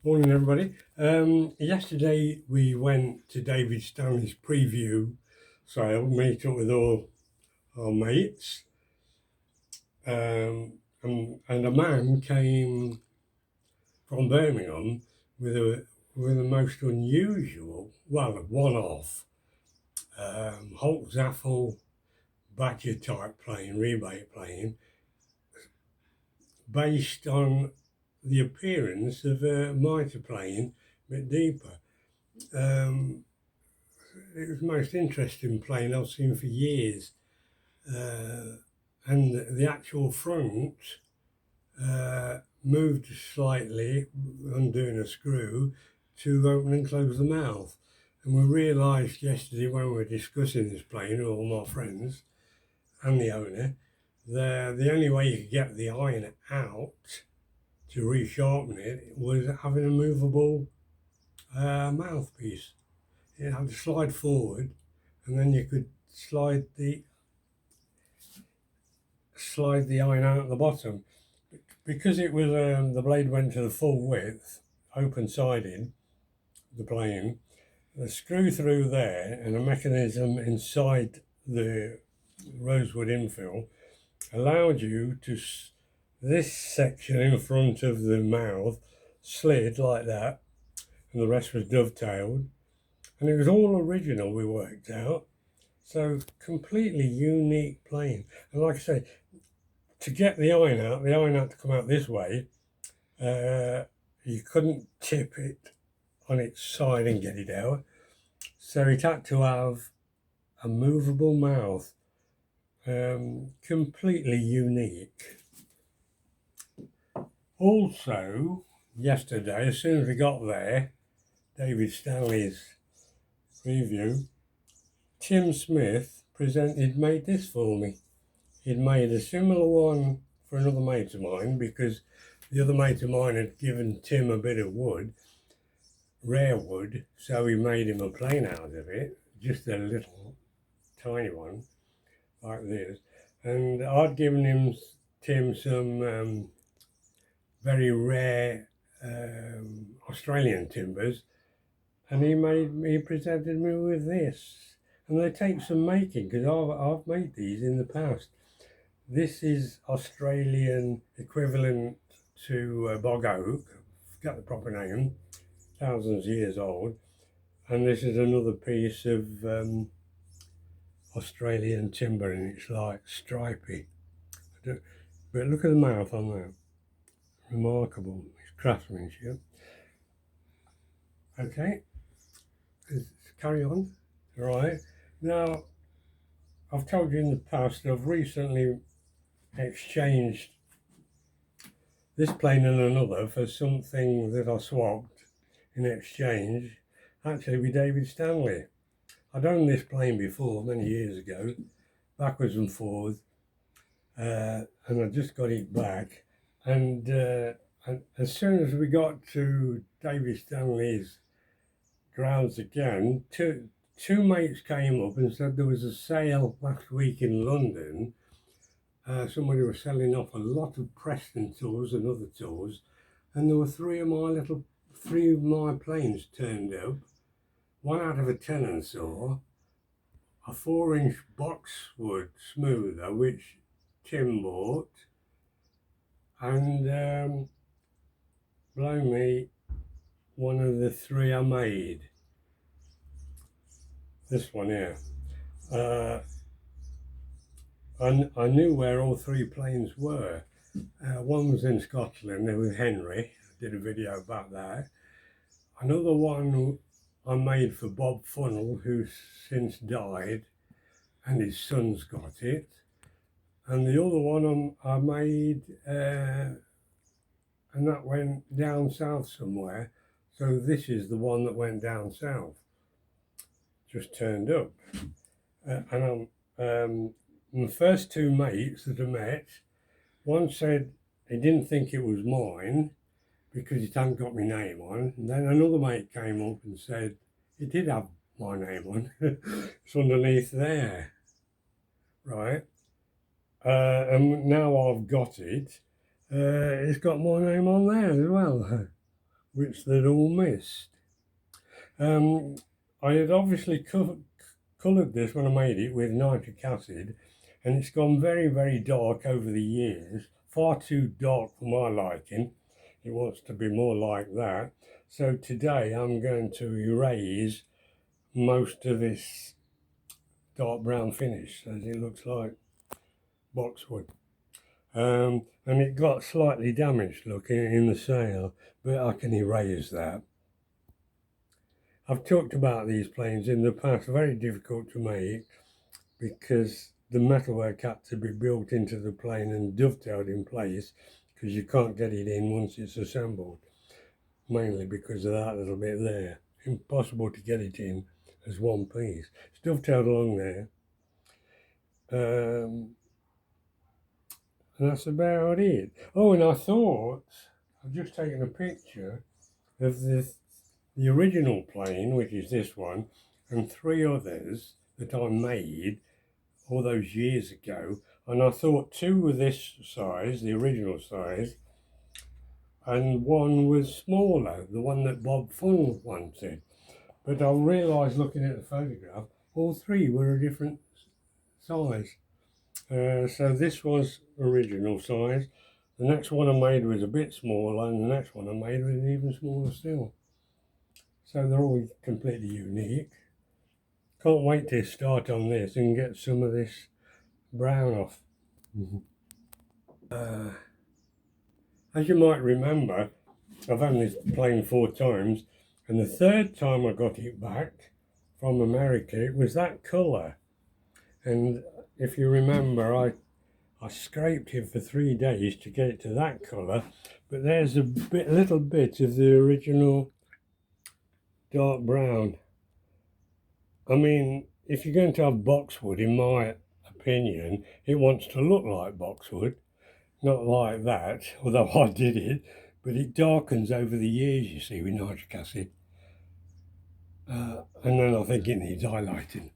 Morning, everybody. Yesterday we went to David Stanley's preview sale, meet up with all our mates, and a man came from Birmingham with a most unusual, well, a one-off Holt Zaffel Badger type plane, rebate plane, based on the appearance of a mitre plane, a bit deeper. It was the most interesting plane I've seen for years. And the actual front moved slightly, undoing a screw, to open and close the mouth. And we realised yesterday when we were discussing this plane, all my friends and the owner, the only way you could get the iron out to resharpen it was having a movable mouthpiece. It had to slide forward, and then you could slide the iron out at the bottom. Because it was the blade went to the full width, open sided, the plane, the screw through there and a mechanism inside the rosewood infill allowed you to this section in front of the mouth slid like that, and the rest was dovetailed, and it was all original. We worked out, so completely unique plane. And like I say, to get the iron had to come out this way. You couldn't tip it on its side and get it out, so it had to have a movable mouth. Completely unique. Also, yesterday, as soon as we got there, David Stanley's preview, Tim Smith made this for me. He'd made a similar one for another mate of mine, because the other mate of mine had given Tim a bit of wood, rare wood, so he made him a plane out of it, just a little tiny one like this. And I'd given Tim some very rare Australian timbers, and he presented me with this. And they take some making, because I've made these in the past. This is Australian equivalent to bog oak, I forget the proper name, thousands of years old. And this is another piece of Australian timber, and it's like stripy. But look at the mouth on that. Remarkable. It's craftsmanship. Okay, let's carry on. All right. Now, I've told you in the past, I've recently exchanged this plane and another for something that I swapped in exchange, actually with David Stanley. I'd owned this plane before many years ago, backwards and forwards, and I just got it back. And as soon as we got to David Stanley's grounds again, two mates came up and said there was a sale last week in London. Somebody was selling off a lot of Preston tours and other tours, and there were three of my planes turned up. One out of a 10 and saw, a 4-inch boxwood smoother, which Tim bought, and blow me, one of the three I made. This one here. I knew where all three planes were. One was in Scotland, there was Henry, I did a video about that. Another one I made for Bob Funnell, who's since died, and his son's got it. And the other one I made, and that went down south somewhere. So this is the one that went down south, just turned up. And the first two mates that I met, one said he didn't think it was mine because it hadn't got my name on. And then another mate came up and said it did have my name on. It's underneath there, right? And now I've got it. It's got my name on there as well. which they'd all missed. I had obviously coloured this when I made it with nitric acid, and it's gone very, very dark over the years, far too dark for my liking. It wants to be more like that. So today I'm going to erase most of this dark brown finish, as it looks like boxwood. And it got slightly damaged looking in the sale, but I can erase that. I've talked about these planes in the past, very difficult to make because the metalwork had to be built into the plane and dovetailed in place because you can't get it in once it's assembled, mainly because of that little bit there. Impossible to get it in as one piece. It's dovetailed along there. And that's about it. Oh, and I thought, I've just taken a picture of the original plane, which is this one, and 3 others that I made all those years ago. And I thought 2 were this size, the original size, and 1 was smaller, the one that Bob Funnell wanted. But I realised looking at the photograph, all 3 were a different size. So this was original size. The next one I made was a bit smaller, and the next one I made was even smaller still. So they're all completely unique. Can't wait to start on this and get some of this brown off. As you might remember, I've had this plane 4 times, and the 3rd time I got it back from America, it was that colour. And if you remember, I scraped it for 3 days to get it to that colour, but there's a little bit of the original dark brown. I mean, if you're going to have boxwood, in my opinion, it wants to look like boxwood, not like that, although I did it, but it darkens over the years, you see, with nitric acid. And then I think it needs highlighting.